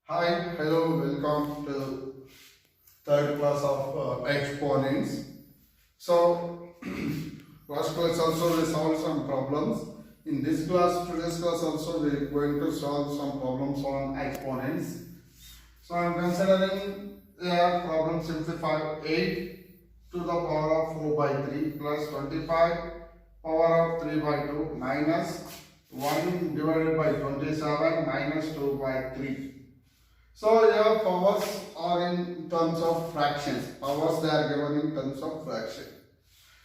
Hi, hello, welcome to third class of exponents. So, last class also we solved some problems. In this class, today's class also we are going to solve some problems on exponents. So, I am considering a problem simplify 8 to the power of 4 by 3 plus 25 power of 3 by 2 minus 1 divided by 27 minus 2 by 3. So your powers are in terms of fractions. Powers they are given in terms of fraction.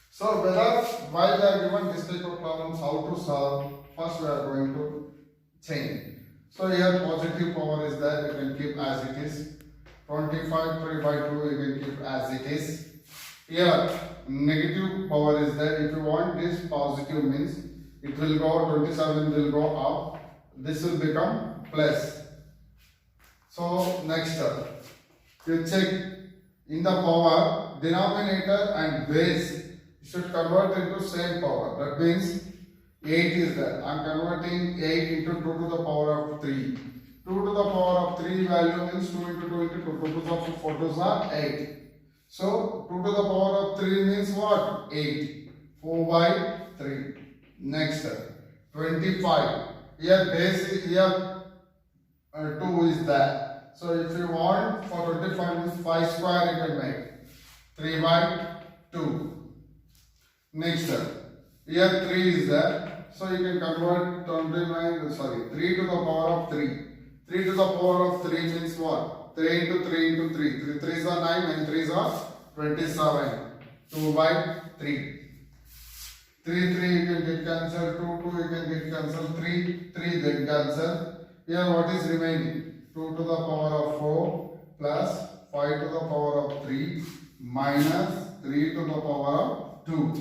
So whether why they are given this type of problems, how to solve, first we are going to change. So here positive power is there, you can keep as it is. 25 3 by 2 you can keep as it is. Here negative power is there. If you want this positive means it will go 27 will go up. This will become plus. So next you check in the power denominator and base should convert into same power. That means 8 is there. I am converting 8 into 2 to the power of 3. 2 to the power of 3 value means 2 into 2 into 2. 2 to the 4 to the 8. So 2 to the power of 3 means what? 8. 4 by 3. Next 25. Here base is here 2 is there. So if you want for 25 means 5 square you can make 3 by 2. Next here 3 is there. So you can convert 3 to the power of 3. 3 to the power of 3 means what? 3 into 3 into 3. 3 3s are 9 and 3s are 27. 2 by 3. 3 3 you can get cancelled. 2 2 you can get cancelled. 3 3 get cancelled. Here what is remaining? 2 to the power of 4 plus 5 to the power of 3 minus 3 to the power of 2.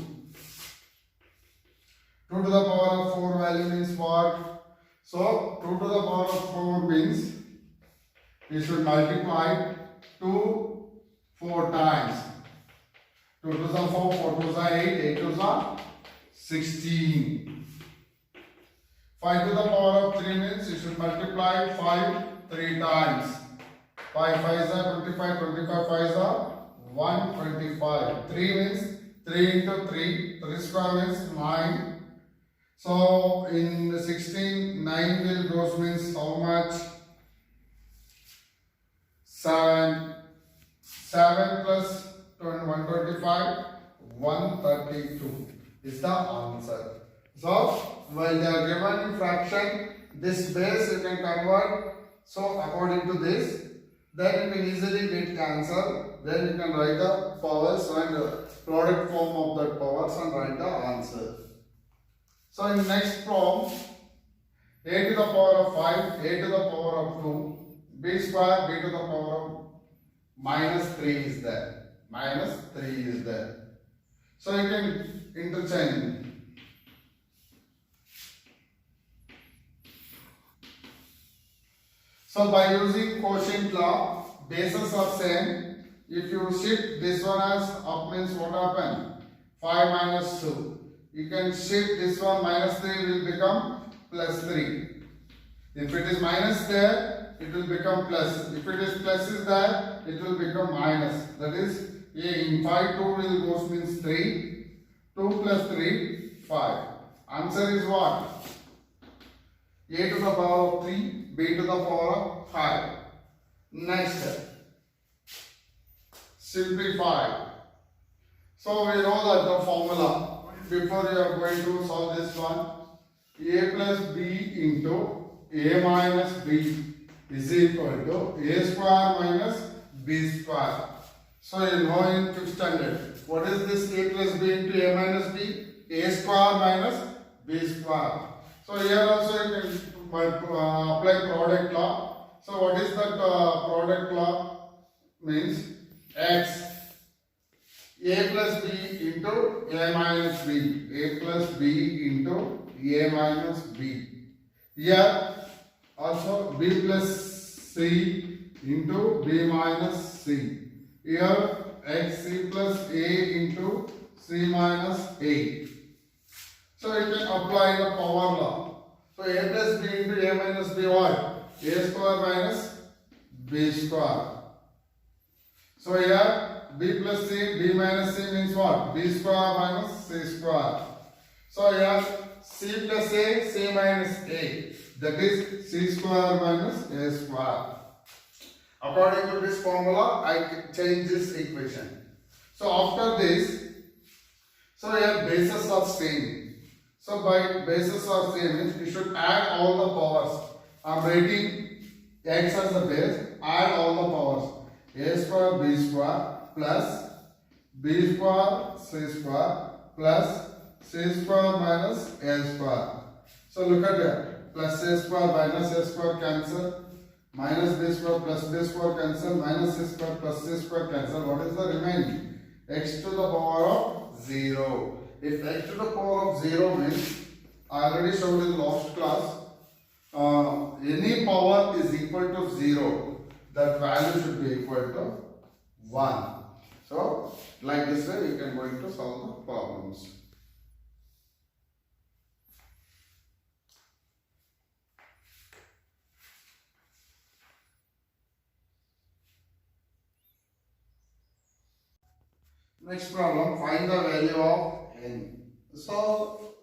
2 to the power of 4 value means what? So 2 to the power of 4 means we should multiply 2 4 times. 2 to the 4, 4 to the 8, 8 to the 16. 5 to the power of 3 means you should multiply 5 3 times. 5 5s are 25, 25 5s are 125. 3 means 3 into 3, 3 square means 9. So in the 16, 9 will goes means how much? 7. 7 plus 125, 132 is the answer. So while they are given fraction, this base you can convert. So according to this, then you can easily get answer. Then you can write the powers and product form of that powers and write the answer. So in next problem, a to the power of 5, a to the power of 2, b square, b to the power of minus 3 is there. Minus 3 is there. So you can interchange. So by using quotient law, bases are same. If you shift this one as up means what happen? 5 minus 2. You can shift this one minus 3 will become plus 3. If it is minus there, it will become plus. If it is plus is there, it will become minus. That is, in 5 2 will goes means 3. 2 plus 3, 5. Answer is what? A to the power of 3, b to the power of 5. Next, simplify. So we know that the formula. Before you are going to solve this one, a plus b into a minus b is equal to a square minus b square. So you know in 5th standard, what is this a plus b into a minus b? A square minus b square. So here also you can apply product law. So what is that product law? Means x a plus b into a minus b. A plus b into a minus b. Here also b plus c into b minus c. Here x c plus a into c minus a. So you can apply the power law. So a plus b into a minus b what? A square minus b square. So here b plus c, b minus c means what? B square minus c square. So here c plus a, c minus a. That is c square minus a square. According to this formula, I change this equation. So after this, so here bases are same. So by bases are same means we should add all the powers. I am writing x as a base, add all the powers. A square b square plus b square c square plus c square minus a square. So look at that. Plus a square minus a square cancel. Minus b square plus b square cancel. Minus c square plus c square cancel. What is the remaining? X to the power of 0. If x to the power of 0 means, I already showed in last class, any power is equal to 0, that value should be equal to 1. So, like this way, we can going to solve the problems. Next problem, find the value of n. So,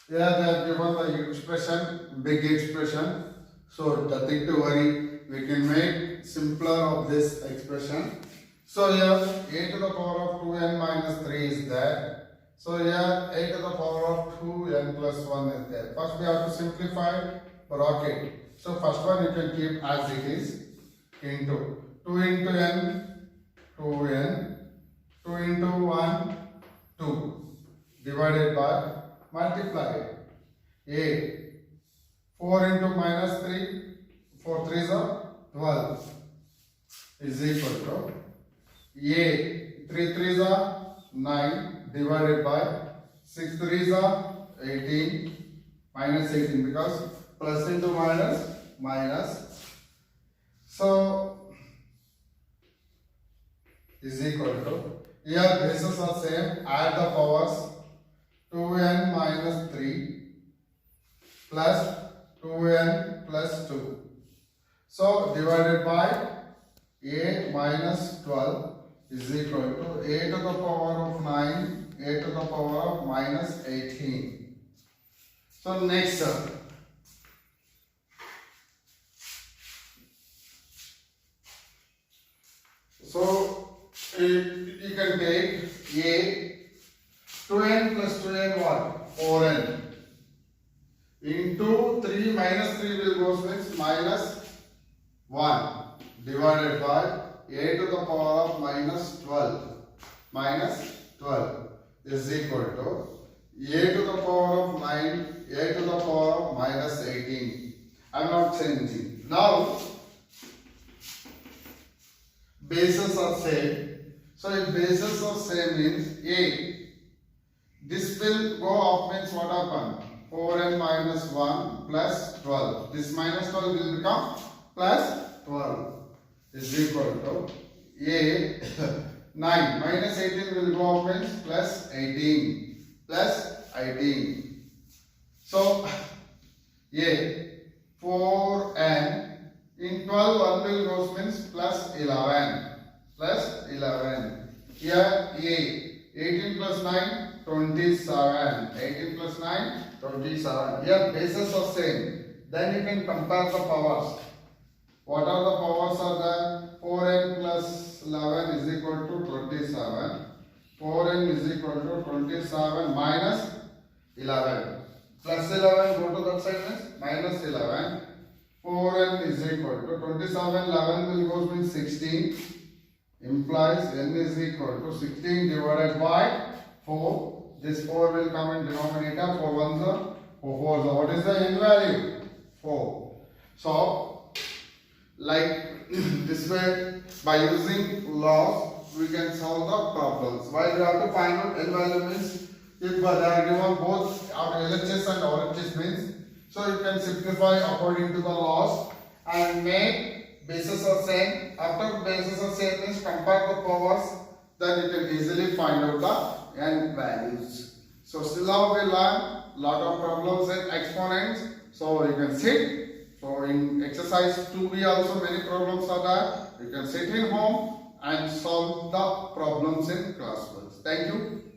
here they have given the expression, big expression. So, nothing to worry, we can make simpler of this expression. So, here a to the power of 2n minus 3 is there. So, here a to the power of 2n plus 1 is there. First, we have to simplify bracket. So, first one you can keep as it is into 2 into n, 2n. 2 into 1, 2 divided by multiply a 4 into minus 3, 4 3s are 12 is equal to a 3 3s are 9 divided by 6 3s are 18 minus 18 because plus into minus minus. So is equal to, here bases are same, add the powers 2n minus 3 plus 2n plus 2. So divided by a minus 12 is equal to a to the power of 9, a to the power of minus 18. So next so you can take a 2n plus 2n what? 4n into 3 minus 3 will go with minus 1 divided by a to the power of minus 12 is equal to a to the power of 9, a to the power of minus 18. I am not changing. Now bases are same. So if bases are same means a, this will go up means what happen? 4n minus 1 plus 12. This minus 12 will become plus 12 is equal to a 9 minus 18 will go up means plus 18 plus 18. So a 4n in 12 1 will go means plus 11. Here a 18 plus 9 27. 18 plus 9 27. Here bases are same. Then you can compare the powers. What are the powers are there? 4n plus 11 is equal to 27. 4n is equal to 27 minus 11. Plus 11 go to that side means minus 11. 4n is equal to 27. 11 will go means 16. Implies n is equal to 16 divided by 4. This 4 will come in denominator. 4 ones are 4 4s. What is the n value? 4. So, like this way, by using laws, we can solve the problems. Why we have to find out n value means if they are given both LHS and RHS means, so you can simplify according to the laws and make bases are same. After bases are same means compare the powers, then you can easily find out the n values. So still now we learn lot of problems and exponents. So you can sit So in exercise 2b also many problems are there. You can sit in home and solve the problems in classworks. Thank you.